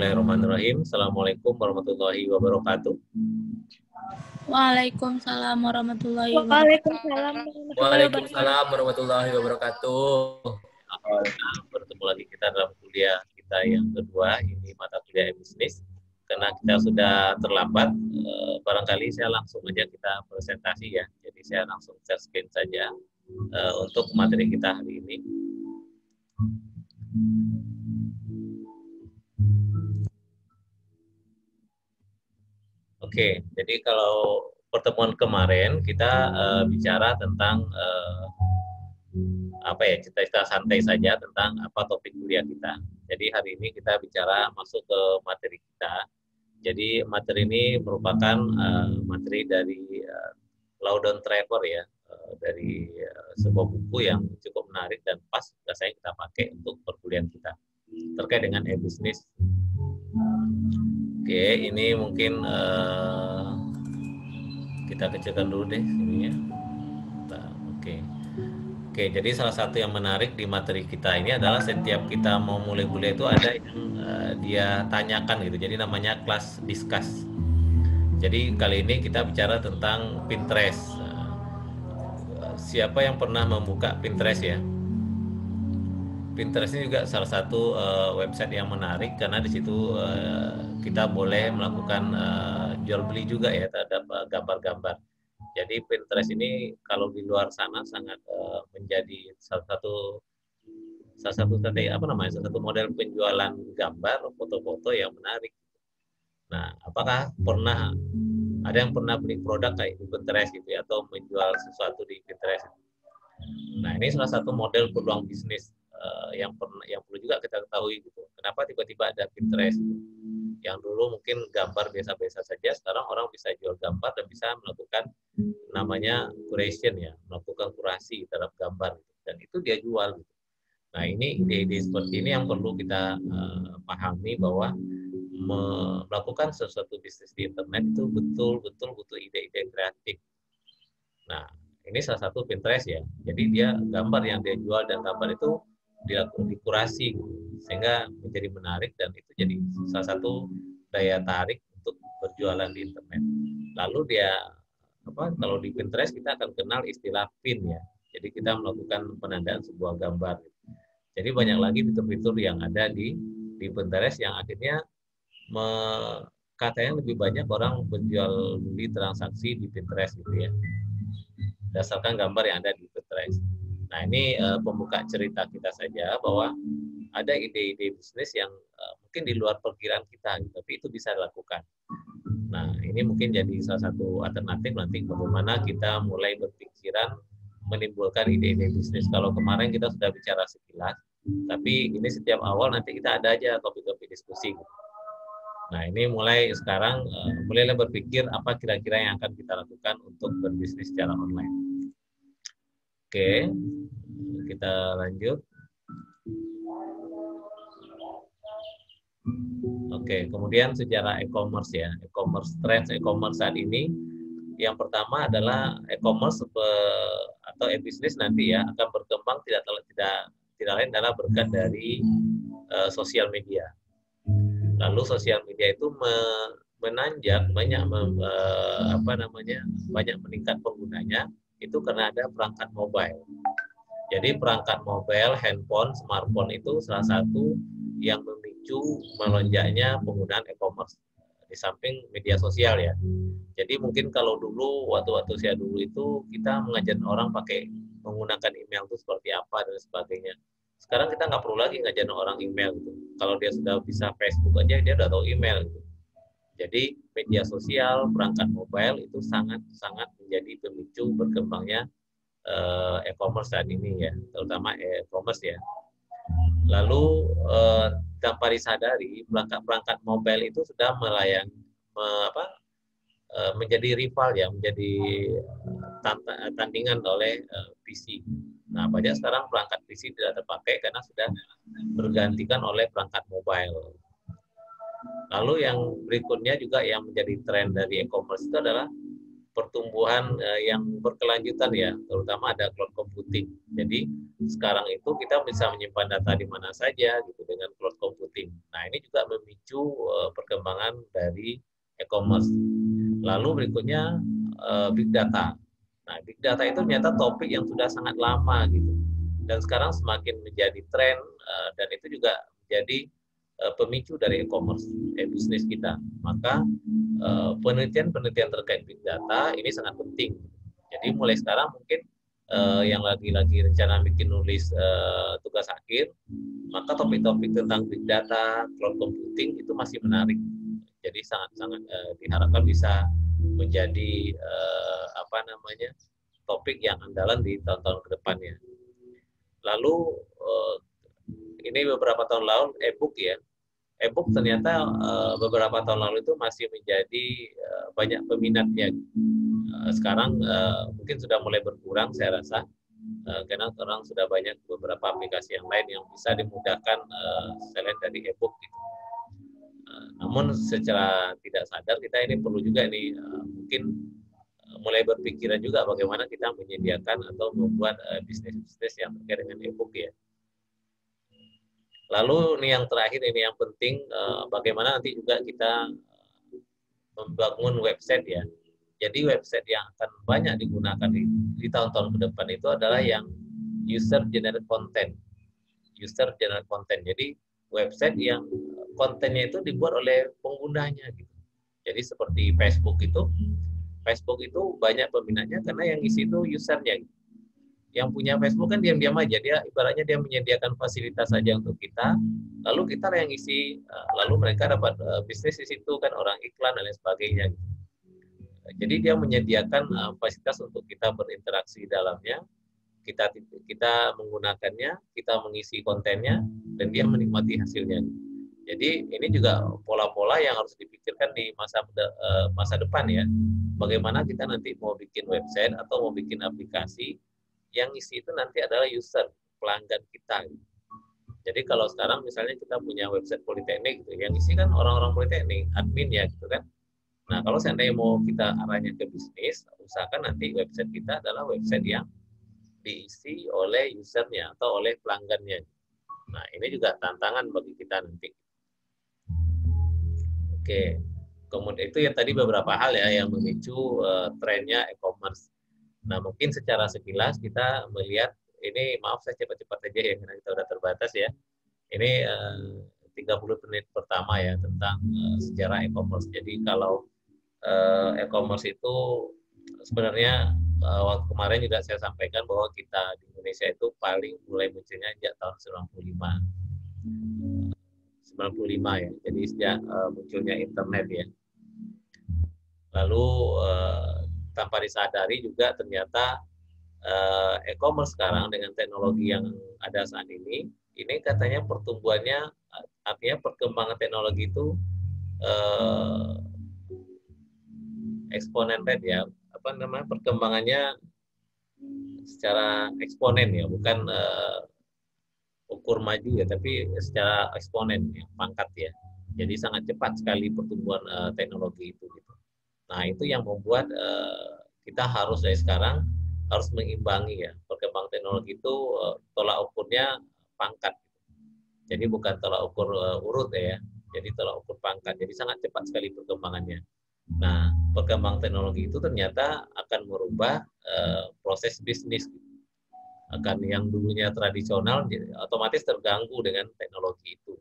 Bismillahirrahmanirrahim. Assalamualaikum warahmatullahi wabarakatuh. Waalaikumsalam warahmatullahi wabarakatuh. Waalaikumsalam warahmatullahi wabarakatuh. Bertemu lagi kita dalam kuliah kita yang kedua, ini mata kuliah bisnis. Karena kita sudah terlambat, barangkali saya langsung aja kita presentasi ya. Jadi saya langsung share screen saja untuk materi kita hari ini. Oke, jadi kalau pertemuan kemarin kita bicara tentang cita-cita santai saja tentang apa topik kuliah kita. Jadi hari ini kita bicara masuk ke materi kita. Jadi materi ini merupakan materi dari Loudon Trevor ya, dari sebuah buku yang cukup menarik dan pas rasanya kita pakai untuk perkuliahan kita terkait dengan e-business. Oke, ini mungkin kita kecilkan dulu deh sini ya. Oke, jadi salah satu yang menarik di materi kita ini adalah setiap kita mau mulai kuliah itu ada yang dia tanyakan gitu. Jadi namanya kelas discuss. Jadi kali ini kita bicara tentang Pinterest. Siapa yang pernah membuka Pinterest ya? Pinterest ini juga salah satu website yang menarik karena di situ kita boleh melakukan jual beli juga ya terhadap gambar-gambar. Jadi Pinterest ini kalau di luar sana sangat menjadi salah satu model penjualan gambar, foto-foto yang menarik. Nah, apakah ada yang pernah beli produk kayak di Pinterest gitu ya, atau menjual sesuatu di Pinterest? Nah, ini salah satu model peluang bisnis yang perlu juga kita ketahui gitu. Kenapa tiba-tiba ada Pinterest? Yang dulu mungkin gambar biasa-biasa saja, sekarang orang bisa jual gambar dan bisa melakukan namanya curation ya, melakukan kurasi terhadap gambar gitu. Dan itu dia jual gitu. Nah, ini ide-ide seperti ini yang perlu kita pahami bahwa melakukan sesuatu bisnis di internet itu betul-betul butuh ide-ide kreatif. Nah, ini salah satu Pinterest ya. Jadi dia gambar yang dia jual dan gambar itu dikurasi sehingga menjadi menarik dan itu jadi salah satu daya tarik untuk berjualan di internet. Lalu kalau di Pinterest kita akan kenal istilah pin ya. Jadi kita melakukan penandaan sebuah gambar. Jadi banyak lagi fitur-fitur yang ada di Pinterest yang akhirnya katanya lebih banyak orang berjual beli transaksi di Pinterest gitu ya. Berdasarkan gambar yang ada di Pinterest. Nah, ini pembuka cerita kita saja bahwa ada ide-ide bisnis yang mungkin di luar perkiraan kita, tapi itu bisa dilakukan. Nah, ini mungkin jadi salah satu alternatif nanti bagaimana kita mulai berpikiran menimbulkan ide-ide bisnis. Kalau kemarin kita sudah bicara sekilas, tapi ini setiap awal nanti kita ada aja topik-topik diskusi. Nah, ini mulai sekarang mulailah berpikir apa kira-kira yang akan kita lakukan untuk berbisnis secara online. Oke, kita lanjut. Oke, kemudian secara e-commerce ya, e-commerce trends e-commerce saat ini, yang pertama adalah e-commerce atau e-business nanti ya akan berkembang tidak lain adalah berkat dari sosial media. Lalu sosial media itu menanjak banyak meningkat penggunanya itu karena ada perangkat mobile. Jadi perangkat mobile, handphone, smartphone itu salah satu yang memicu melonjaknya penggunaan e-commerce di samping media sosial ya. Jadi mungkin kalau dulu waktu saya dulu itu kita mengajarin orang pakai menggunakan email itu seperti apa dan sebagainya. Sekarang kita nggak perlu lagi ngajarin orang email gitu. Kalau dia sudah bisa Facebook aja dia udah tahu email gitu. Jadi media sosial, perangkat mobile itu sangat menjadi pemicu berkembangnya e-commerce saat ini ya, terutama e-commerce ya. Lalu tanpa disadari perangkat mobile itu sudah menjadi rival ya, menjadi tandingan oleh PC. Nah, banyak sekarang perangkat PC tidak terpakai karena sudah bergantikan oleh perangkat mobile. Lalu yang berikutnya juga yang menjadi tren dari e-commerce itu adalah pertumbuhan yang berkelanjutan ya, terutama ada cloud computing. Jadi sekarang itu kita bisa menyimpan data di mana saja gitu dengan cloud computing. Nah, ini juga memicu perkembangan dari e-commerce. Lalu berikutnya big data. Nah, big data itu ternyata topik yang sudah sangat lama gitu. Dan sekarang semakin menjadi tren dan itu juga menjadi pemicu dari e-commerce, bisnis kita. Maka penelitian-penelitian terkait big data ini sangat penting. Jadi mulai sekarang mungkin yang lagi rencana bikin nulis tugas akhir, maka topik-topik tentang big data, cloud computing itu masih menarik. Jadi sangat-sangat diharapkan bisa menjadi topik yang andalan di tahun-tahun ke depannya. Lalu ini beberapa tahun lalu e-book ya. E-book ternyata beberapa tahun lalu itu masih menjadi banyak peminatnya. Sekarang mungkin sudah mulai berkurang saya rasa, karena orang sudah banyak beberapa aplikasi yang lain yang bisa dimudahkan selain dari e-book. Gitu. Namun secara tidak sadar kita ini perlu juga nih mungkin mulai berpikiran juga bagaimana kita menyediakan atau membuat bisnis-bisnis yang terkait dengan e-book ya. Lalu ini yang terakhir, ini yang penting, bagaimana nanti juga kita membangun website ya. Jadi website yang akan banyak digunakan di tahun-tahun ke depan itu adalah yang user generated content. User generated content. Jadi website yang kontennya itu dibuat oleh penggunanya gitu. Jadi seperti Facebook itu banyak peminatnya karena yang isi itu usernya gitu. Yang punya Facebook kan diam-diam aja, dia ibaratnya dia menyediakan fasilitas saja untuk kita, lalu kita yang isi, lalu mereka dapat bisnis di situ kan, orang iklan dan lain sebagainya. Jadi dia menyediakan fasilitas untuk kita berinteraksi di dalamnya, kita menggunakannya, kita mengisi kontennya, dan dia menikmati hasilnya. Jadi ini juga pola-pola yang harus dipikirkan di masa depan ya. Bagaimana kita nanti mau bikin website atau mau bikin aplikasi yang isi itu nanti adalah user, pelanggan kita. Jadi kalau sekarang misalnya kita punya website Politeknik, gitu, yang isi kan orang-orang Politeknik, admin ya gitu kan. Nah kalau seandainya mau kita arahnya ke bisnis, usahakan nanti website kita adalah website yang diisi oleh usernya atau oleh pelanggannya. Nah ini juga tantangan bagi kita nanti. Oke, kemudian itu ya tadi beberapa hal ya yang memicu trennya e-commerce. Nah, mungkin secara sekilas kita melihat ini, maaf saya cepat-cepat aja ya karena kita udah terbatas ya. Ini 30 menit pertama ya tentang sejarah e-commerce. Jadi kalau e-commerce itu sebenarnya waktu kemarin juga saya sampaikan bahwa kita di Indonesia itu paling mulai munculnya sejak tahun 95 ya. Jadi sejak munculnya internet ya. Lalu tanpa disadari juga ternyata e-commerce sekarang dengan teknologi yang ada saat ini katanya pertumbuhannya, artinya perkembangan teknologi itu eksponen rate ya, perkembangannya secara eksponen ya, bukan ukur maju ya, tapi secara eksponen ya, pangkat ya. Jadi sangat cepat sekali pertumbuhan teknologi itu gitu. Nah, itu yang membuat kita harus dari sekarang harus mengimbangi ya. Perkembangan teknologi itu tolak ukurnya pangkat. Jadi bukan tolak ukur urut ya. Jadi tolak ukur pangkat. Jadi sangat cepat sekali perkembangannya. Nah, perkembangan teknologi itu ternyata akan merubah proses bisnis. Akan yang dulunya tradisional otomatis terganggu dengan teknologi itu.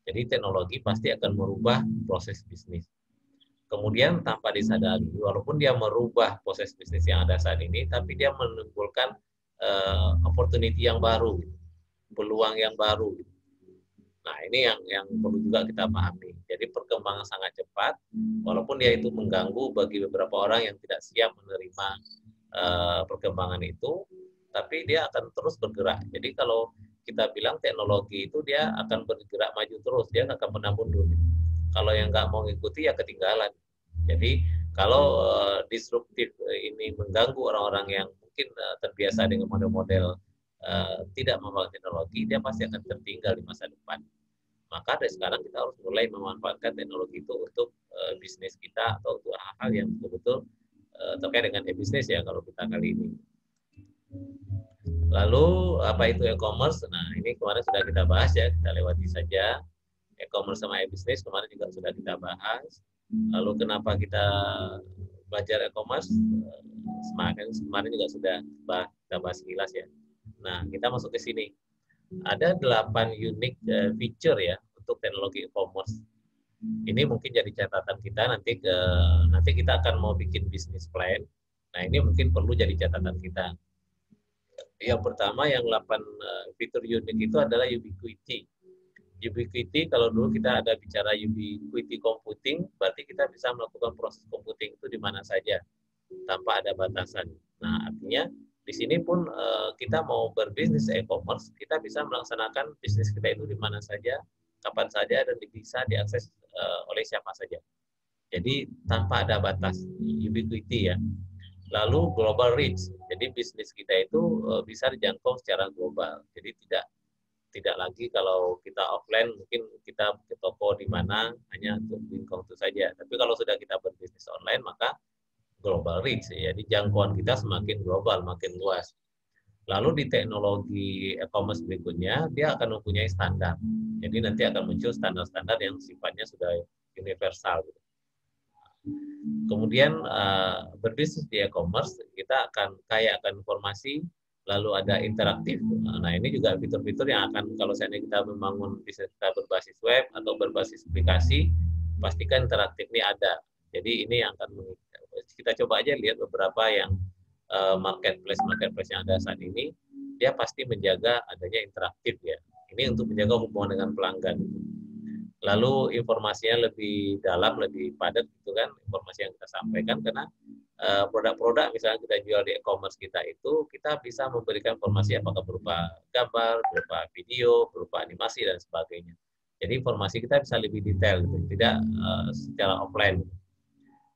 Jadi teknologi pasti akan merubah proses bisnis. Kemudian tanpa disadari, walaupun dia merubah proses bisnis yang ada saat ini, tapi dia menimbulkan opportunity yang baru, peluang yang baru. Nah ini yang perlu juga kita pahami. Jadi perkembangan sangat cepat, walaupun dia itu mengganggu bagi beberapa orang yang tidak siap menerima perkembangan itu, tapi dia akan terus bergerak. Jadi kalau kita bilang teknologi itu dia akan bergerak maju terus, dia nggak akan pernah mundur. Kalau yang nggak mau ngikuti ya ketinggalan. Jadi kalau disruptif ini mengganggu orang-orang yang mungkin terbiasa dengan model-model tidak membangun teknologi, dia pasti akan tertinggal di masa depan. Maka dari sekarang kita harus mulai memanfaatkan teknologi itu untuk bisnis kita atau untuk hal-hal yang betul-betul terkait dengan e-business ya kalau kita kali ini. Lalu apa itu e-commerce? Nah ini kemarin sudah kita bahas ya, kita lewati saja. E-commerce sama e-business kemarin juga sudah kita bahas. Lalu kenapa kita belajar e-commerce? Kemarin juga sudah kita bahas sekilas ya. Nah kita masuk ke sini. Ada 8 unique feature ya untuk teknologi e-commerce. Ini mungkin jadi catatan kita nanti kita akan mau bikin business plan. Nah ini mungkin perlu jadi catatan kita. Yang pertama yang 8 fitur unik itu adalah ubiquity. Ubiquity kalau dulu kita ada bicara ubiquity computing, berarti kita bisa melakukan proses computing itu di mana saja tanpa ada batasan. Nah artinya di sini pun kita mau berbisnis e-commerce, kita bisa melaksanakan bisnis kita itu di mana saja, kapan saja, dan bisa diakses oleh siapa saja. Jadi tanpa ada batas, ubiquity ya. Lalu global reach, jadi bisnis kita itu bisa dijangkau secara global. Jadi tidak lagi kalau kita offline mungkin kita ke toko di mana hanya untuk lingkung itu saja. Tapi kalau sudah kita berbisnis online maka global reach, jadi jangkauan kita semakin global, makin luas. Lalu di teknologi e-commerce berikutnya dia akan mempunyai standar. Jadi nanti akan muncul standar-standar yang sifatnya sudah universal. Kemudian berbisnis di e-commerce kita akan kaya akan informasi, lalu ada interaktif. Nah ini juga fitur-fitur yang akan kalau seandainya kita membangun bisnis kita berbasis web atau berbasis aplikasi, pastikan interaktif ini ada. Jadi ini yang akan kita coba aja lihat beberapa yang marketplace yang ada saat ini, dia pasti menjaga adanya interaktif ya. Ini untuk menjaga hubungan dengan pelanggan. Lalu informasinya lebih dalam, lebih padat gitu kan informasi yang kita sampaikan, karena produk-produk misalnya kita jual di e-commerce kita itu kita bisa memberikan informasi apakah berupa gambar, berupa video, berupa animasi dan sebagainya. Jadi informasi kita bisa lebih detail gitu, tidak secara offline.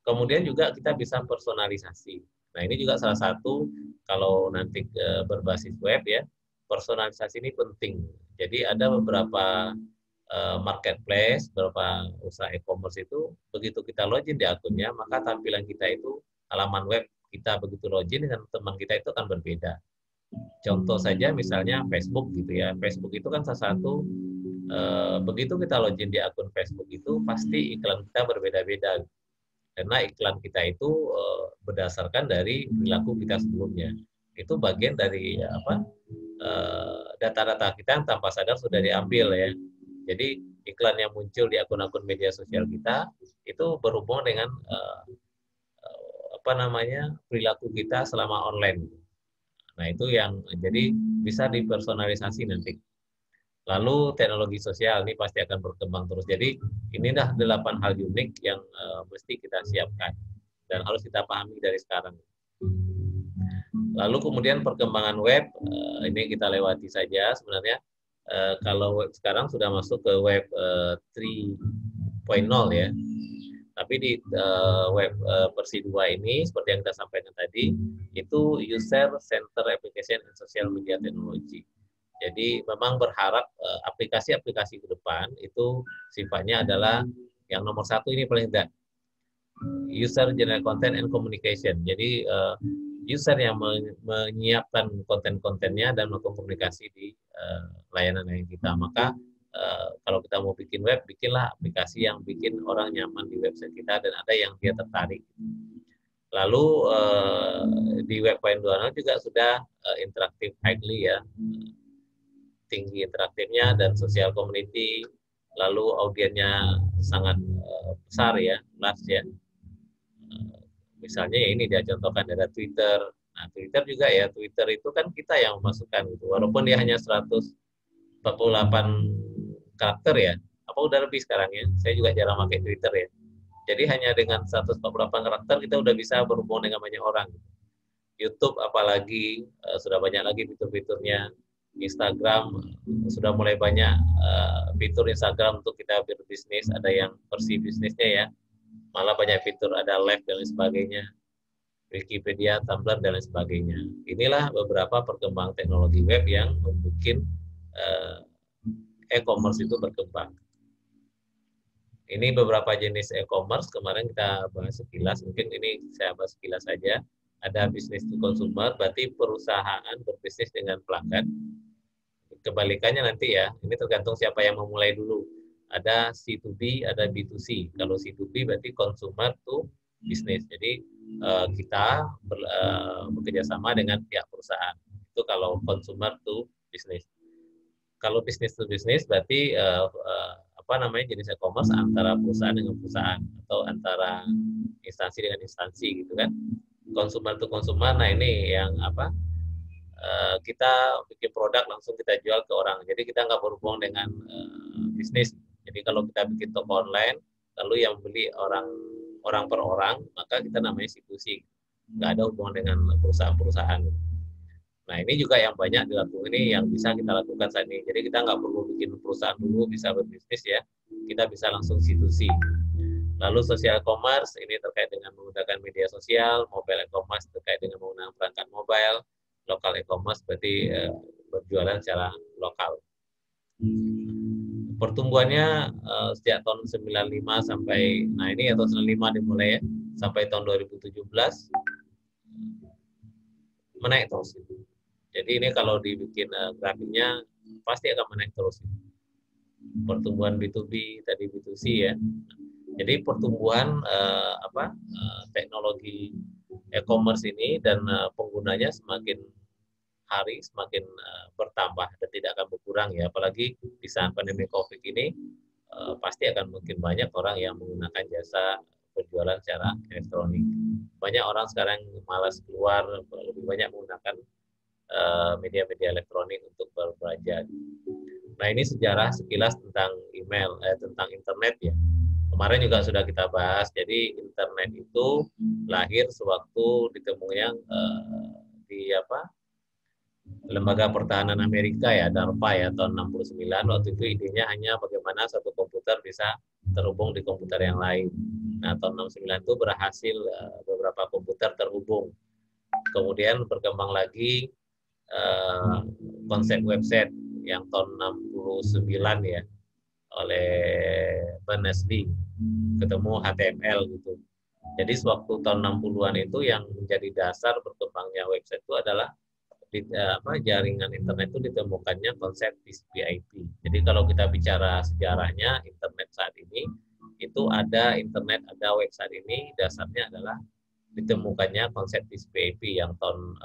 Kemudian juga kita bisa personalisasi. Nah ini juga salah satu kalau nanti berbasis web ya, personalisasi ini penting. Jadi ada beberapa marketplace, beberapa usaha e-commerce itu begitu kita login di akunnya, maka tampilan kita itu halaman web kita begitu login dengan teman kita itu akan berbeda. Contoh saja misalnya Facebook gitu ya. Facebook itu kan salah satu begitu kita login di akun Facebook itu pasti iklan kita berbeda-beda. Karena iklan kita itu berdasarkan dari perilaku kita sebelumnya. Itu bagian dari data-data kita yang tanpa sadar sudah diambil ya. Jadi iklan yang muncul di akun-akun media sosial kita itu berhubungan dengan perilaku kita selama online. Nah itu yang jadi bisa dipersonalisasi nanti. Lalu teknologi sosial ini pasti akan berkembang terus. Jadi ini dah 8 hal unik yang mesti kita siapkan dan harus kita pahami dari sekarang. Lalu kemudian perkembangan web ini kita lewati saja sebenarnya. Kalau web sekarang sudah masuk ke web 3.0 ya. Tapi di web versi 2 ini seperti yang kita sampaikan tadi itu user center application and social media technology. Jadi memang berharap aplikasi-aplikasi ke depan itu sifatnya adalah yang nomor 1 ini paling tidak user generate content and communication. Jadi user yang menyiapkan konten-kontennya dan melakukan komunikasi di layanan kita. Maka kalau kita mau bikin web, bikinlah aplikasi yang bikin orang nyaman di website kita dan ada yang dia tertarik. Lalu di web 2.0 juga sudah interaktif highly ya, tinggi interaktifnya dan sosial community, lalu audiennya sangat besar ya, luas ya. Misalnya ya ini dia contohkan ada Twitter. Nah, Twitter juga ya, Twitter itu kan kita yang memasukkan gitu. Walaupun dia hanya 148 karakter ya. Apa udah lebih sekarang ya? Saya juga jarang pakai Twitter ya. Jadi hanya dengan 148 karakter kita udah bisa berhubungan dengan banyak orang. YouTube apalagi sudah banyak lagi fitur-fiturnya. Instagram sudah mulai banyak fitur Instagram untuk kita berbisnis, ada yang versi bisnisnya ya. Malah banyak fitur, ada live dan lain sebagainya, Wikipedia, Tumblr dan lain sebagainya. Inilah beberapa perkembangan teknologi web yang membuat e-commerce itu berkembang. Ini beberapa jenis e-commerce, kemarin kita bahas sekilas, mungkin ini saya bahas sekilas saja. Ada bisnis to consumer, berarti perusahaan berbisnis dengan pelanggan. Kebalikannya nanti ya, ini tergantung siapa yang memulai dulu. Ada C2B, ada B2C. Kalau C2B berarti consumer to business. Jadi kita bekerja sama dengan pihak perusahaan. Itu kalau consumer to business. Kalau business to business berarti jenis e-commerce antara perusahaan dengan perusahaan atau antara instansi dengan instansi gitu kan. Consumer to consumer, nah ini yang kita bikin produk langsung kita jual ke orang. Jadi kita nggak berhubung dengan bisnis. Jadi kalau kita bikin toko online, lalu yang beli orang per orang, maka kita namanya institusi. Nggak ada hubungan dengan perusahaan-perusahaan. Nah ini juga yang banyak dilakukan, ini yang bisa kita lakukan saat ini. Jadi kita nggak perlu bikin perusahaan dulu bisa berbisnis ya, kita bisa langsung institusi. Lalu social commerce ini terkait dengan menggunakan media sosial, mobile e-commerce terkait dengan menggunakan perangkat mobile, local e-commerce berarti berjualan secara lokal. Pertumbuhannya sejak tahun 95 sampai, nah ini ya tahun 95 dimulai ya, sampai tahun 2017 menaik terus. Jadi ini kalau dibikin grafiknya pasti akan menaik terus. Pertumbuhan B2B tadi B2C ya. Jadi pertumbuhan teknologi e-commerce ini dan penggunanya semakin hari semakin bertambah dan tidak akan berkurang ya. Apalagi di saat pandemi COVID ini pasti akan mungkin banyak orang yang menggunakan jasa penjualan secara elektronik. Banyak orang sekarang malas keluar, lebih banyak menggunakan media-media elektronik untuk berbelanja. Nah ini sejarah sekilas tentang email, tentang internet ya. Kemarin juga sudah kita bahas. Jadi internet itu lahir sewaktu ditemunya di Lembaga Pertahanan Amerika ya, DARPA ya, tahun 69. Waktu itu idenya hanya bagaimana satu komputer bisa terhubung di komputer yang lain. Nah tahun 69 itu berhasil beberapa komputer terhubung. Kemudian berkembang lagi konsep website yang tahun 69 ya oleh Berners-Lee, ketemu HTML gitu. Jadi sewaktu tahun 60-an itu yang menjadi dasar berkembangnya website itu adalah jaringan internet itu ditemukannya konsep TCP/IP. Jadi kalau kita bicara sejarahnya internet saat ini itu ada internet, ada web saat ini dasarnya adalah ditemukannya konsep TCP/IP yang tahun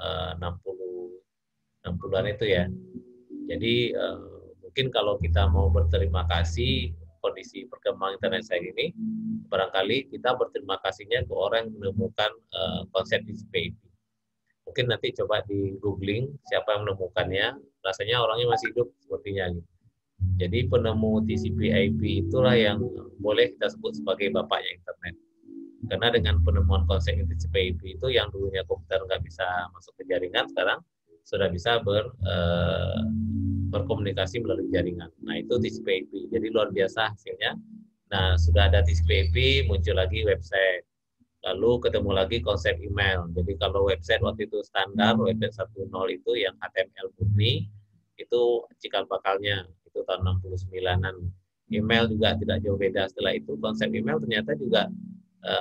60-an itu ya. Jadi mungkin kalau kita mau berterima kasih kondisi perkembangan internet saat ini, barangkali kita berterima kasihnya ke orang yang menemukan konsep TCP/IP. Mungkin nanti coba di googling siapa yang menemukannya, rasanya orangnya masih hidup sepertinya. Jadi penemu TCP/IP itulah yang boleh kita sebut sebagai bapaknya internet. Karena dengan penemuan konsep TCP/IP itu yang dulunya komputer nggak bisa masuk ke jaringan, sekarang sudah bisa berkomunikasi melalui jaringan. Nah itu TCP/IP. Jadi luar biasa hasilnya. Nah sudah ada TCP/IP, muncul lagi website. Lalu ketemu lagi konsep email. Jadi kalau website waktu itu standar, website 1.0 itu yang HTML murni, itu cikal bakalnya, itu tahun 69-an. Email juga tidak jauh beda. Setelah itu konsep email ternyata juga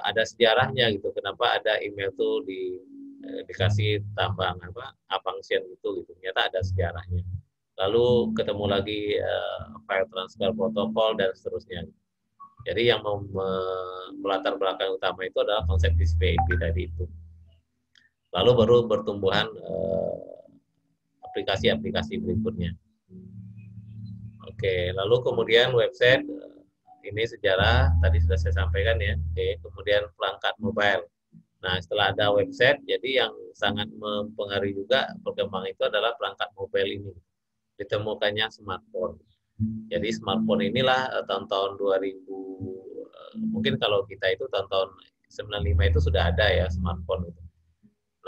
ada sejarahnya gitu. Kenapa ada email tuh dikasih tambang function gitu. Ternyata ada sejarahnya. Lalu ketemu lagi file transfer protokol dan seterusnya. Jadi yang melatar belakang utama itu adalah konsep TCP/IP tadi itu. Lalu baru bertumbuhan aplikasi-aplikasi berikutnya. Oke, lalu kemudian website, ini sejarah tadi sudah saya sampaikan ya. Oke, kemudian perangkat mobile. Nah, setelah ada website, jadi yang sangat mempengaruhi juga perkembangan itu adalah perangkat mobile ini. Ditemukannya smartphone. Jadi smartphone inilah tahun-tahun 2000, mungkin kalau kita itu tahun-tahun 95 itu sudah ada ya smartphone itu.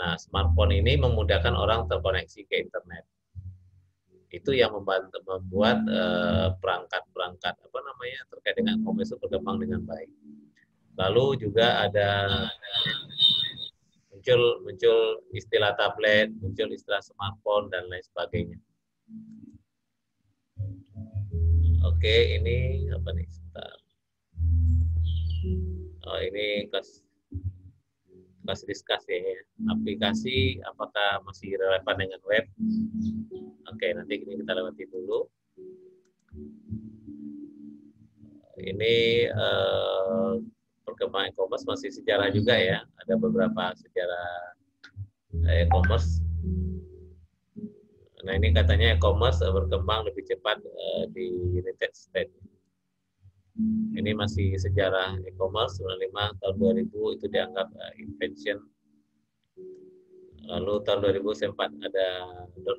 Nah, smartphone ini memudahkan orang terkoneksi ke internet. Itu yang membuat perangkat-perangkat terkait dengan komunikasi berkembang dengan baik. Lalu juga ada muncul istilah tablet, muncul istilah smartphone dan lain sebagainya. Oke, ini apa nih? Sebentar. Oh, ini kelas discuss ya. Aplikasi apakah masih relevan dengan web? Oke, nanti ini kita lewati dulu. Ini perkembangan e-commerce masih sejarah juga ya. Ada beberapa sejarah e-commerce. Nah, ini katanya e-commerce berkembang lebih cepat di United States. Ini masih sejarah e-commerce, 95 tahun 2000 itu dianggap invention. Lalu tahun 2000 sempat ada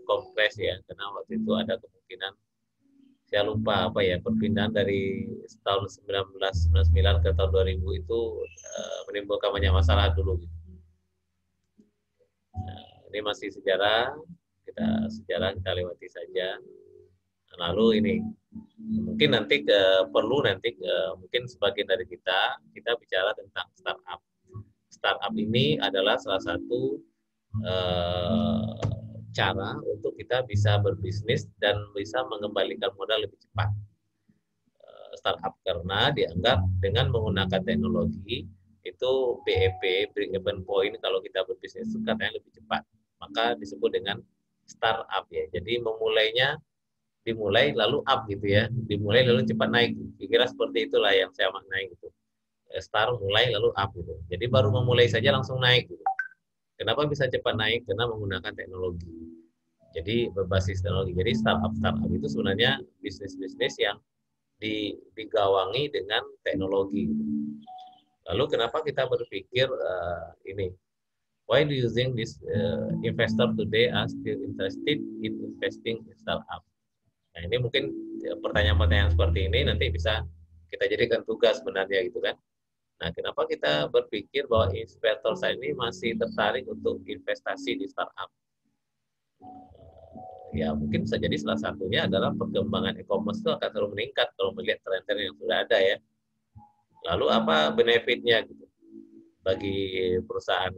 .com crash ya, karena waktu itu ada kemungkinan, saya lupa apa ya, perpindahan dari tahun 1999 ke tahun 2000 itu menimbulkan banyak masalah dulu. Nah, ini masih sejarah, kita lewati saja. Lalu ini mungkin nanti perlu mungkin sebagian dari kita bicara tentang startup. Startup ini adalah salah satu cara untuk kita bisa berbisnis dan bisa mengembalikan modal lebih cepat. Startup karena dianggap dengan menggunakan teknologi itu BEP, break even point, kalau kita berbisnis itu katanya lebih cepat. Maka disebut dengan startup ya. Jadi dimulai lalu up gitu ya, dimulai lalu cepat naik. Kira seperti itulah yang saya maknai gitu. Start, mulai lalu up gitu. Jadi baru memulai saja langsung naik gitu. Kenapa bisa cepat naik? Karena menggunakan teknologi. Jadi berbasis teknologi. Jadi startup itu sebenarnya bisnis-bisnis yang digawangi dengan teknologi. Gitu. Lalu kenapa kita berpikir ini? Why do you think this investor today are still interested in investing in startup? Nah, ini mungkin pertanyaan-pertanyaan seperti ini nanti bisa kita jadikan tugas sebenarnya gitu kan. Nah, kenapa kita berpikir bahwa investor saya ini masih tertarik untuk investasi di startup? Ya, mungkin bisa jadi salah satunya adalah perkembangan e-commerce itu akan terus meningkat kalau melihat tren-tren yang sudah ada ya. Lalu apa benefitnya gitu bagi perusahaan?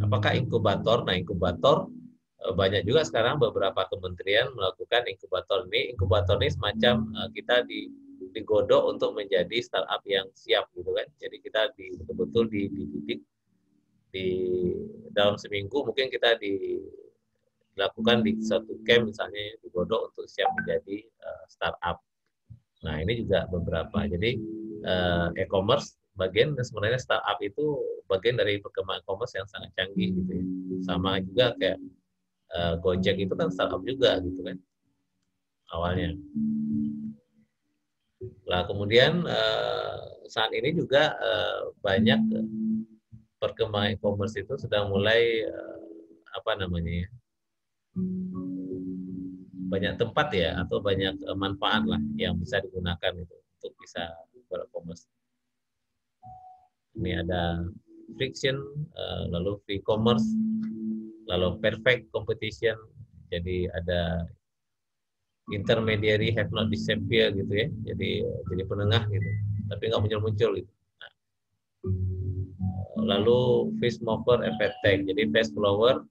Apakah inkubator? Nah, inkubator banyak juga sekarang beberapa kementerian melakukan inkubator ini. Inkubator ini semacam kita digodok untuk menjadi startup yang siap gitu kan. Jadi kita betul-betul dididik di dalam seminggu, mungkin kita dilakukan di satu camp misalnya, digodok untuk siap menjadi startup. Nah, ini juga beberapa. Jadi e-commerce sebenarnya startup itu bagian dari perkembangan e-commerce yang sangat canggih gitu ya. Sama juga kayak Gojek itu kan startup juga gitu kan awalnya. Nah, kemudian saat ini juga banyak perkembangan e-commerce itu sudah mulai banyak tempat ya, atau banyak manfaat lah yang bisa digunakan itu untuk bisa ber-e-commerce. Ini ada friction, lalu free commerce, lalu perfect competition, jadi ada intermediary have not disappear gitu ya, jadi penengah gitu, tapi nggak muncul gitu. Nah, lalu fast mover effect tank, jadi fast follower.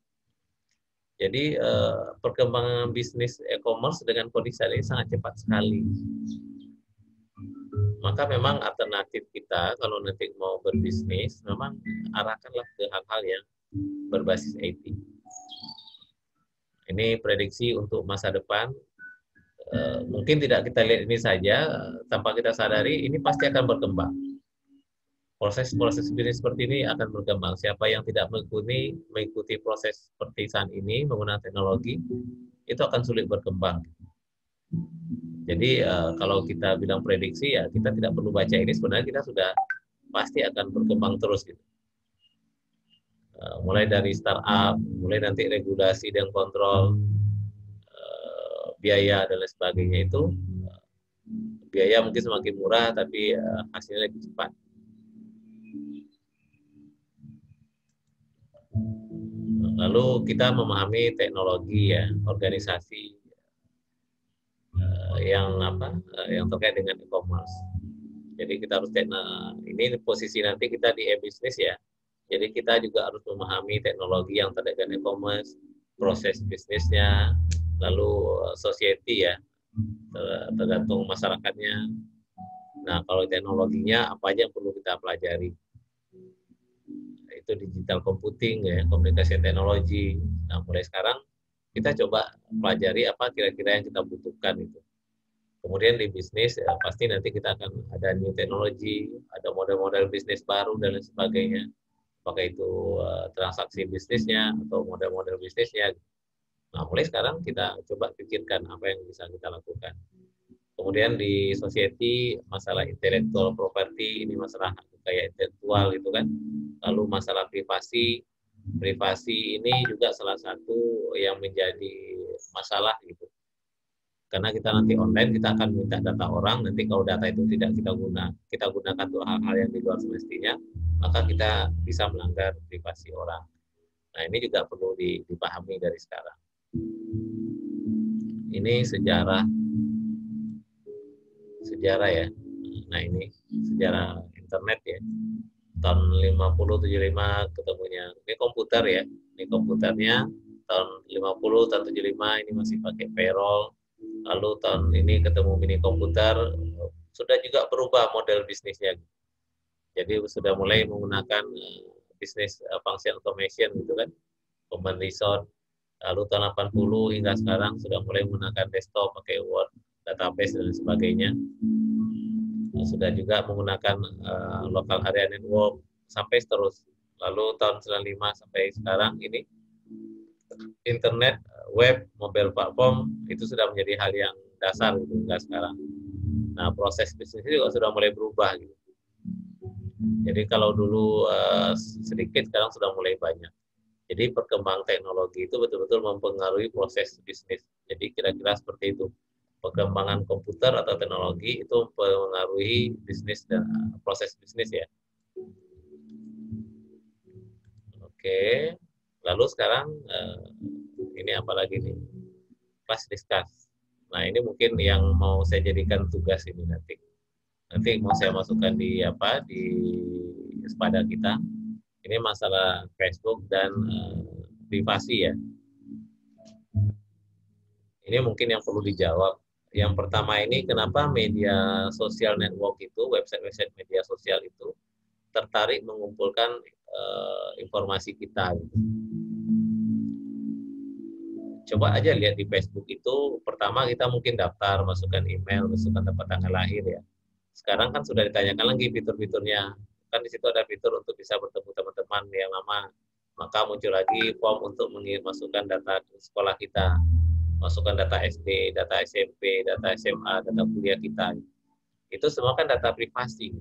Jadi perkembangan bisnis e-commerce dengan kondisi ini sangat cepat sekali. Maka memang alternatif kita kalau nanti mau berbisnis, memang arahkanlah ke hal-hal yang berbasis IT. Ini prediksi untuk masa depan. Mungkin tidak kita lihat ini saja, tanpa kita sadari ini pasti akan berkembang. Proses bisnis seperti ini akan berkembang. Siapa yang tidak mengikuti proses seperti saat ini menggunakan teknologi, itu akan sulit berkembang. Jadi kalau kita bilang prediksi ya kita tidak perlu baca ini, sebenarnya kita sudah pasti akan berkembang terus gitu. Mulai dari startup, mulai nanti regulasi dan kontrol, biaya dan lain sebagainya itu, biaya mungkin semakin murah tapi hasilnya lebih cepat. Lalu kita memahami teknologi ya, organisasi yang terkait dengan e-commerce. Jadi kita harus ini posisi nanti kita di e-business ya. Jadi kita juga harus memahami teknologi yang terkait dengan e-commerce, proses bisnisnya, lalu society ya, tergantung masyarakatnya, Nah, kalau teknologinya apa aja yang perlu kita pelajari? Itu digital computing ya, komunikasi teknologi. Nah, mulai sekarang kita coba pelajari apa kira-kira yang kita butuhkan itu. Kemudian di bisnis ya, pasti nanti kita akan ada new teknologi, ada model-model bisnis baru dan lain sebagainya. Apakah itu transaksi bisnisnya atau model-model bisnisnya. Nah, mulai sekarang kita coba pikirkan apa yang bisa kita lakukan. Kemudian di society masalah intellectual property, ini masalah kayak intelektual gitu kan. Lalu masalah privasi ini juga salah satu yang menjadi masalah gitu. Karena kita nanti online, kita akan minta data orang, nanti kalau data itu tidak kita gunakan untuk hal-hal yang di luar semestinya, maka kita bisa melanggar privasi orang. Nah, ini juga perlu dipahami dari sekarang. Ini sejarah ya. Nah, ini sejarah internet ya. Tahun 50-75 ketemunya. Ini komputer ya. Ini komputernya tahun 50, tahun 75 ini masih pakai payroll. Lalu tahun ini ketemu mini komputer, sudah juga berubah model bisnisnya. Jadi sudah mulai menggunakan bisnis function automation gitu kan. Command resort. Lalu tahun 80 hingga sekarang sudah mulai menggunakan desktop, pakai Word, database dan sebagainya. Sudah juga menggunakan local area network sampai terus. Lalu tahun 95 sampai sekarang ini internet, web, mobile platform itu sudah menjadi hal yang dasar gitu hingga sekarang. Nah, proses bisnis juga sudah mulai berubah gitu. Jadi kalau dulu sedikit, sekarang sudah mulai banyak. Jadi perkembangan teknologi itu betul-betul mempengaruhi proses bisnis. Jadi kira-kira seperti itu. Perkembangan komputer atau teknologi itu mempengaruhi bisnis dan proses bisnis ya. Oke. Lalu sekarang ini apa lagi nih? Class discuss. Nah, ini mungkin yang mau saya jadikan tugas ini nanti. Nanti mau saya masukkan di sepada kita. Ini masalah Facebook dan privasi ya. Ini mungkin yang perlu dijawab. Yang pertama ini, kenapa media sosial network itu, website-website media sosial itu tertarik mengumpulkan informasi kita. Gitu. Coba aja lihat di Facebook itu, pertama kita mungkin daftar, masukkan email, masukkan tempat tanggal lahir ya. Sekarang kan sudah ditanyakan lagi fitur-fiturnya. Kan di situ ada fitur untuk bisa bertemu teman-teman yang lama. Maka muncul lagi form untuk masukkan data sekolah kita, masukkan data SD, data SMP, data SMA, data kuliah kita. Itu semua kan data privasi.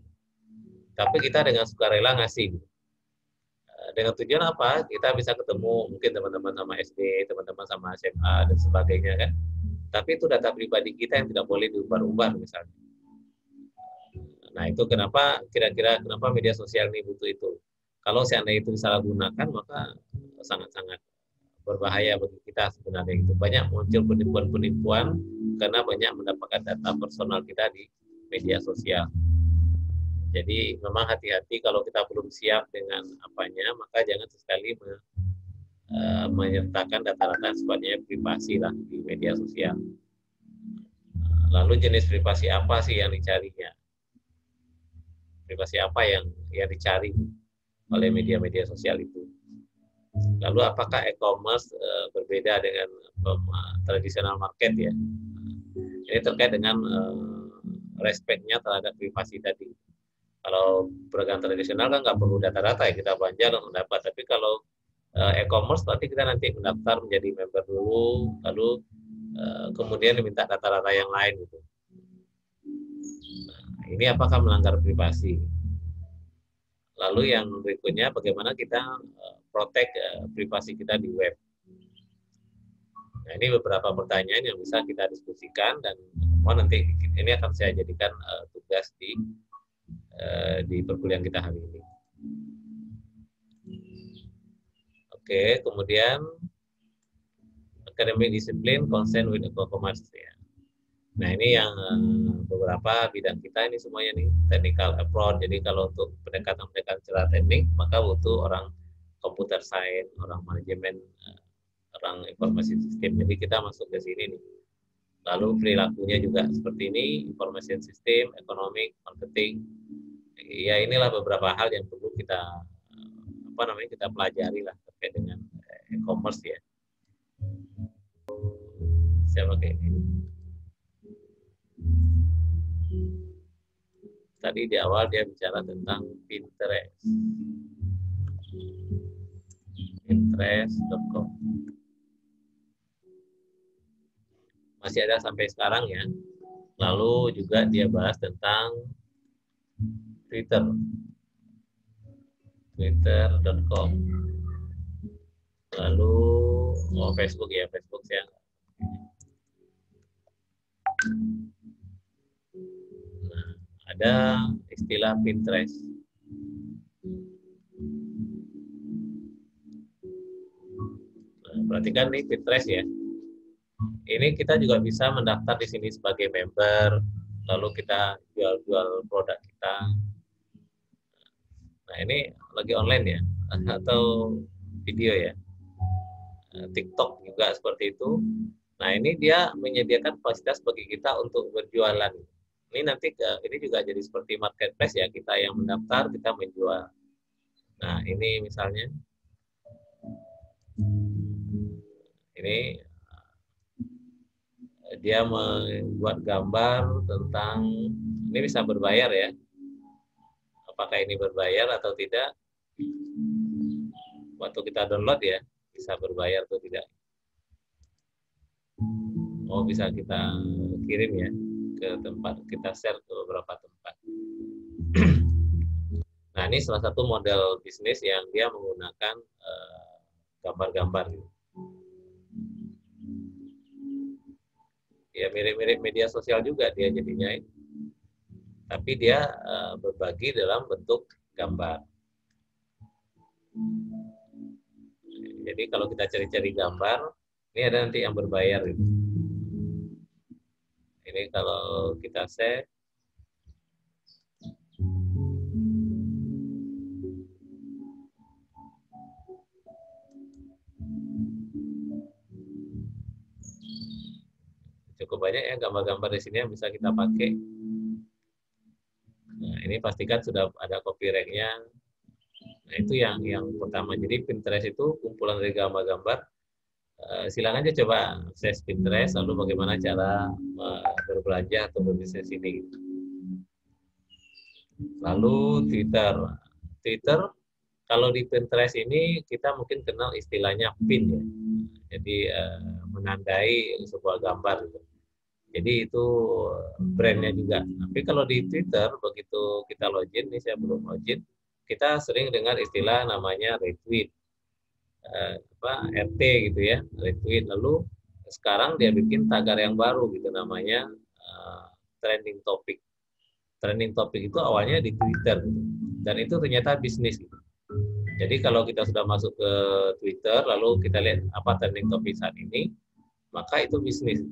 Tapi kita dengan sukarela ngasih. Dengan tujuan apa? Kita bisa ketemu mungkin teman-teman sama SD, teman-teman sama SMA dan sebagainya kan. Tapi itu data pribadi kita yang tidak boleh diumbar-umbar misalnya. Nah, itu kira-kira kenapa media sosial ini butuh itu. Kalau seandainya itu disalahgunakan, maka sangat-sangat berbahaya bagi kita sebenarnya. Itu banyak muncul penipuan-penipuan karena banyak mendapatkan data personal kita di media sosial. Jadi memang hati-hati kalau kita belum siap dengan apanya, maka jangan sekali menyertakan data-data sifatnya privasi lah di media sosial. Lalu jenis privasi apa sih yang dicarinya? Privasi apa yang dicari oleh media-media sosial itu? Lalu apakah e-commerce berbeda dengan tradisional market ya? Ini terkait dengan respect-nya terhadap privasi tadi. Kalau pedagang tradisional kan nggak perlu data-data ya, kita belanja langsung dapat. Tapi kalau e-commerce berarti kita nanti mendaftar menjadi member dulu, lalu kemudian diminta data-data yang lain gitu. Ini apakah melanggar privasi? Lalu yang berikutnya, bagaimana kita protect privasi kita di web? Nah, ini beberapa pertanyaan yang bisa kita diskusikan dan nanti ini akan saya jadikan tugas di perkuliahan kita hari ini. Oke, kemudian academic discipline concern with e-commerce ya. Nah, ini yang beberapa bidang kita ini semuanya nih, technical approach. Jadi kalau untuk pendekatan-pendekatan secara teknik, maka butuh orang computer science, orang manajemen, orang informasi sistem. Jadi kita masuk ke sini nih. Lalu perilakunya juga seperti ini, information system, economic, marketing. Ya inilah beberapa hal yang perlu kita kita pelajari lah terkait dengan e-commerce ya. Saya pakai ini. Tadi di awal dia bicara tentang Pinterest. Pinterest.com. Masih ada sampai sekarang ya. Lalu juga dia bahas tentang Twitter. Twitter.com. Lalu Facebook ya, Facebook saya. Nah, ada istilah Pinterest. Nah, perhatikan nih Pinterest ya. Ini kita juga bisa mendaftar di sini sebagai member, lalu kita jual-jual produk kita. Nah, ini lagi online ya, atau video ya. TikTok juga seperti itu. Nah, ini dia menyediakan fasilitas bagi kita untuk berjualan. Ini nanti ini juga jadi seperti marketplace ya, kita yang mendaftar, kita menjual. Nah, ini misalnya ini dia membuat gambar tentang, ini bisa berbayar ya. Apakah ini berbayar atau tidak? Waktu kita download ya, bisa berbayar atau tidak. Oh, bisa kita kirim ya ke tempat, kita share ke beberapa tempat. Nah, ini salah satu model bisnis yang dia menggunakan gambar-gambar gitu. Ya mirip-mirip media sosial juga dia jadinya, tapi dia berbagi dalam bentuk gambar. Jadi kalau kita cari-cari gambar, ini ada nanti yang berbayar gitu. Ini kalau kita share, cukup banyak ya gambar-gambar di sini yang bisa kita pakai. Nah, ini pastikan sudah ada copyright-nya. Nah, itu yang pertama. Jadi Pinterest itu kumpulan dari gambar-gambar. Silakan aja coba akses Pinterest, lalu bagaimana cara berbelanja atau berbisnis ini. Lalu Twitter. Twitter, kalau di Pinterest ini kita mungkin kenal istilahnya pin ya. Jadi menandai sebuah gambar gitu. Jadi itu brandnya juga. Tapi kalau di Twitter, begitu kita login, ini saya belum login, kita sering dengar istilah namanya retweet, RT gitu ya, retweet. Lalu sekarang dia bikin tagar yang baru gitu, namanya trending topic. Trending topic itu awalnya di Twitter, gitu. Dan itu ternyata bisnis. Gitu. Jadi kalau kita sudah masuk ke Twitter, lalu kita lihat apa trending topic saat ini, maka itu bisnis.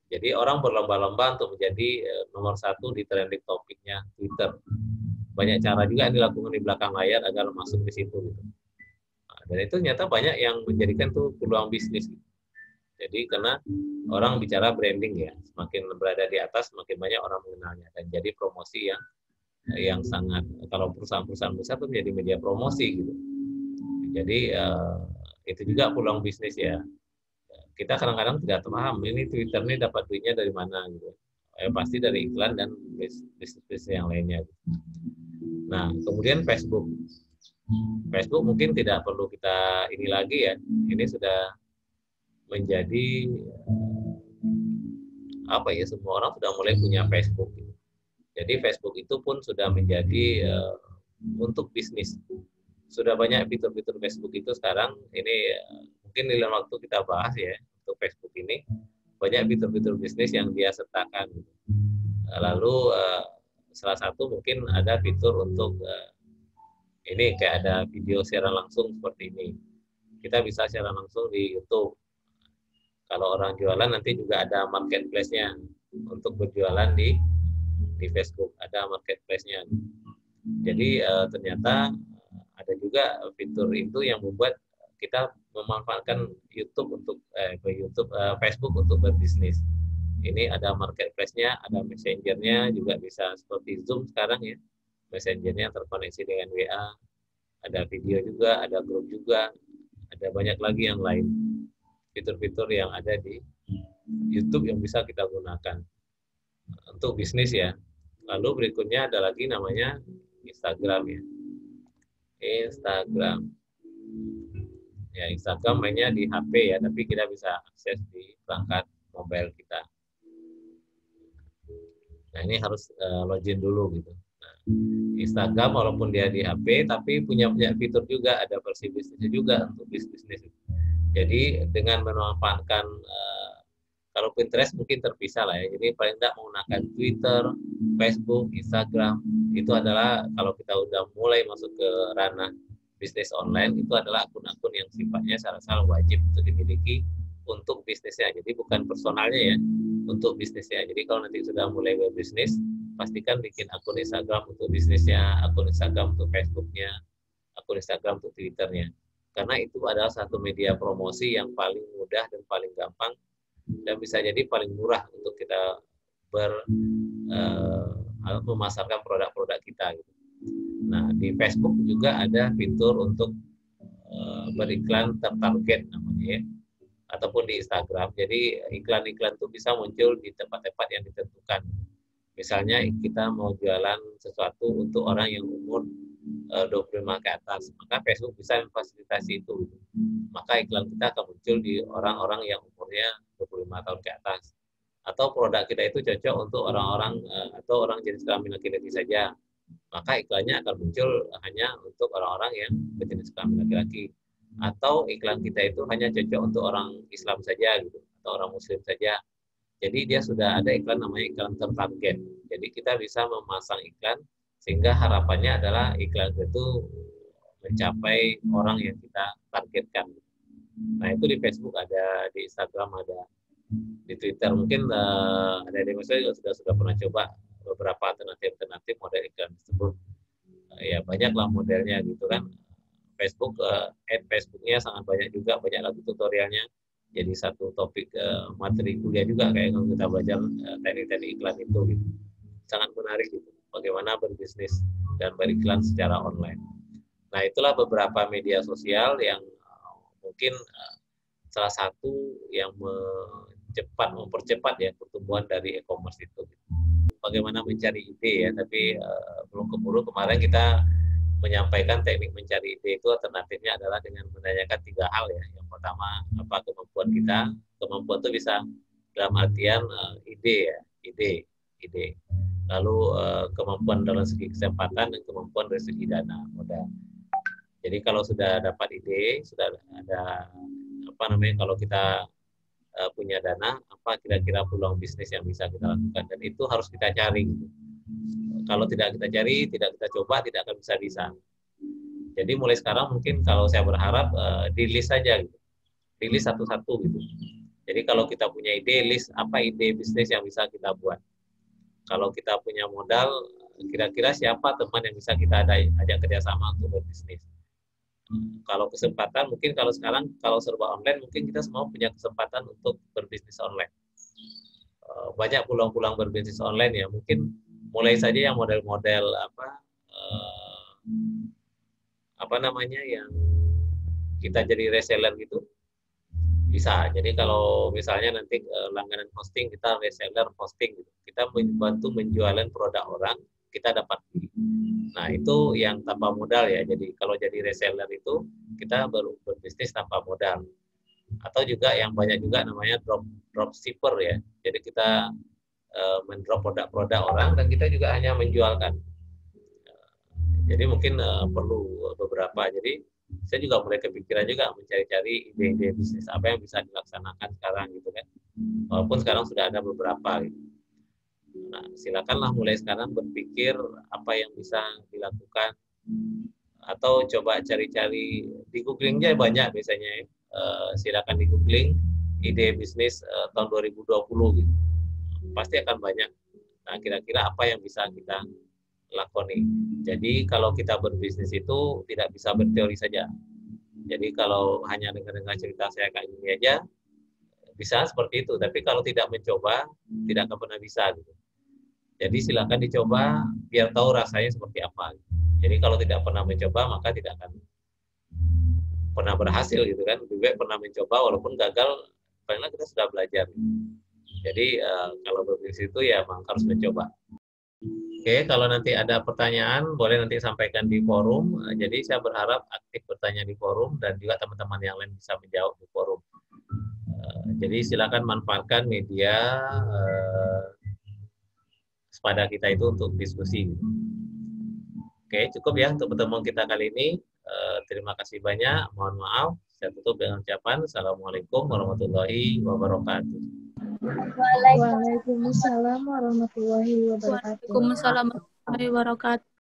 Jadi orang berlomba-lomba untuk menjadi nomor 1 di trending topiknya Twitter. Banyak cara juga yang dilakukan di belakang layar agar masuk di situ. Gitu. Nah, dan itu ternyata banyak yang menjadikan tuh peluang bisnis. Gitu. Jadi karena orang bicara branding ya, semakin berada di atas, semakin banyak orang mengenalnya. Dan jadi promosi yang sangat, kalau perusahaan-perusahaan besar itu menjadi media promosi gitu. Jadi itu juga peluang bisnis ya. Kita kadang-kadang tidak paham ini Twitter ini dapat duitnya dari mana gitu. Pasti dari iklan dan bisnis yang lainnya. Nah, kemudian Facebook. Facebook mungkin tidak perlu kita ini lagi ya. Ini sudah menjadi apa ya, semua orang sudah mulai punya Facebook. Jadi Facebook itu pun sudah menjadi untuk bisnis. Sudah banyak fitur-fitur Facebook itu sekarang ini mungkin di lain waktu kita bahas ya, untuk Facebook ini banyak fitur-fitur bisnis yang dia sertakan. Lalu salah satu mungkin ada fitur untuk ini kayak ada video siaran langsung seperti ini. Kita bisa siaran langsung di YouTube. Kalau orang jualan nanti juga ada marketplace-nya untuk berjualan di Facebook, ada marketplace-nya. Jadi ternyata ada juga fitur itu yang membuat kita memanfaatkan YouTube untuk Facebook untuk berbisnis. Ini ada marketplace-nya, ada messenger-nya, juga bisa seperti Zoom sekarang ya. Messenger-nya terkoneksi dengan WA, ada video juga, ada grup juga, ada banyak lagi yang lain. Fitur-fitur yang ada di YouTube yang bisa kita gunakan untuk bisnis ya. Lalu berikutnya ada lagi namanya Instagram ya. Instagram. Ya, Instagram mainnya di HP ya, tapi kita bisa akses di perangkat mobile kita. Nah, ini harus login dulu gitu. Nah, Instagram walaupun dia di HP, tapi punya fitur juga, ada versi bisnisnya juga untuk bisnis. Jadi dengan memanfaatkan kalau Pinterest mungkin terpisah lah ya. Jadi paling tidak menggunakan Twitter, Facebook, Instagram itu adalah kalau kita udah mulai masuk ke ranah bisnis online itu adalah akun-akun yang sifatnya secara wajib untuk dimiliki untuk bisnisnya. Jadi bukan personalnya ya, untuk bisnisnya. Jadi kalau nanti sudah mulai berbisnis, pastikan bikin akun Instagram untuk bisnisnya, akun Instagram untuk Facebooknya, akun Instagram untuk Twitternya. Karena itu adalah satu media promosi yang paling mudah dan paling gampang dan bisa jadi paling murah untuk kita memasarkan produk-produk kita. Gitu. Nah, di Facebook juga ada fitur untuk beriklan tertarget namanya ya, ataupun di Instagram. Jadi iklan-iklan itu bisa muncul di tempat-tempat yang ditentukan. Misalnya kita mau jualan sesuatu untuk orang yang umur 25 ke atas, maka Facebook bisa memfasilitasi itu. Maka iklan kita akan muncul di orang-orang yang umurnya 25 tahun ke atas. Atau produk kita itu cocok untuk orang-orang atau orang jenis kelamin laki-laki saja, maka iklannya akan muncul hanya untuk orang-orang yang berjenis kelamin laki-laki. Atau iklan kita itu hanya cocok untuk orang Islam saja gitu, atau orang Muslim saja. Jadi dia sudah ada iklan namanya iklan tertarget. Jadi kita bisa memasang iklan sehingga harapannya adalah iklan itu mencapai orang yang kita targetkan. Nah itu di Facebook ada, di Instagram ada, di Twitter mungkin ada di maksudnya sudah pernah coba beberapa alternatif model iklan tersebut. Ya banyaklah modelnya gitu kan. Facebook, Facebooknya sangat banyak juga, banyak lagi tutorialnya. Jadi satu topik materi kuliah juga kayak kalau kita belajar teknik-teknik iklan itu gitu. Sangat menarik gitu. Bagaimana berbisnis dan beriklan secara online. Nah itulah beberapa media sosial yang mungkin salah satu yang mempercepat ya pertumbuhan dari e-commerce itu. Bagaimana mencari ide ya, tapi belum keburu. Kemarin kita menyampaikan teknik mencari ide itu alternatifnya adalah dengan menanyakan 3 hal ya. Yang pertama, apa kemampuan kita? Kemampuan itu bisa dalam artian ide ya, ide. Lalu kemampuan dalam segi kesempatan dan kemampuan dari segi dana modal. Jadi kalau sudah dapat ide, sudah ada kalau kita punya dana, apa kira-kira peluang bisnis yang bisa kita lakukan, dan itu harus kita cari. Kalau tidak kita cari, tidak kita coba, tidak akan bisa. Jadi mulai sekarang mungkin kalau saya berharap di list saja, gitu. Di list satu-satu gitu. Jadi kalau kita punya ide, list apa ide bisnis yang bisa kita buat. Kalau kita punya modal, kira-kira siapa teman yang bisa kita ajak kerjasama untuk berbisnis. Kalau kesempatan, mungkin kalau sekarang kalau serba online, mungkin kita semua punya kesempatan untuk berbisnis online. Banyak peluang-peluang berbisnis online ya. Mungkin mulai saja yang model-model yang kita jadi reseller gitu. Bisa. Jadi kalau misalnya nanti langganan hosting, kita reseller hosting gitu. Kita membantu menjualan produk orang, kita dapat fee. Nah, itu yang tanpa modal ya. Jadi kalau jadi reseller itu kita baru berbisnis tanpa modal. Atau juga yang banyak juga namanya drop shipper ya. Jadi kita mendrop produk-produk orang dan kita juga hanya menjualkan. Jadi mungkin perlu beberapa. Jadi saya juga mulai kepikiran juga mencari-cari ide-ide bisnis apa yang bisa dilaksanakan sekarang gitu kan. Walaupun sekarang sudah ada beberapa gitu. Nah, silakanlah mulai sekarang berpikir apa yang bisa dilakukan atau coba cari-cari di googling aja banyak biasanya. Silakan di googling ide bisnis tahun 2020 gitu. Pasti akan banyak. Nah, kira-kira apa yang bisa kita lakoni. Jadi kalau kita berbisnis itu tidak bisa berteori saja. Jadi kalau hanya dengar cerita saya kayak gini aja, bisa seperti itu. Tapi kalau tidak mencoba, tidak akan pernah bisa gitu. Jadi silakan dicoba biar tahu rasanya seperti apa. Jadi kalau tidak pernah mencoba maka tidak akan pernah berhasil gitu kan. Lebih baik pernah mencoba walaupun gagal, paling kita sudah belajar. Jadi kalau berbisnis itu ya memang harus mencoba. Oke, kalau nanti ada pertanyaan boleh nanti sampaikan di forum. Jadi saya berharap aktif bertanya di forum dan juga teman-teman yang lain bisa menjawab di forum. Jadi silakan manfaatkan media sepada kita itu untuk diskusi. Oke, cukup ya untuk pertemuan kita kali ini. Terima kasih banyak. Mohon maaf. Saya tutup dengan ucapan Assalamualaikum warahmatullahi wabarakatuh. Waalaikumsalam warahmatullahi wabarakatuh. Waalaikumsalam warahmatullahi wabarakatuh.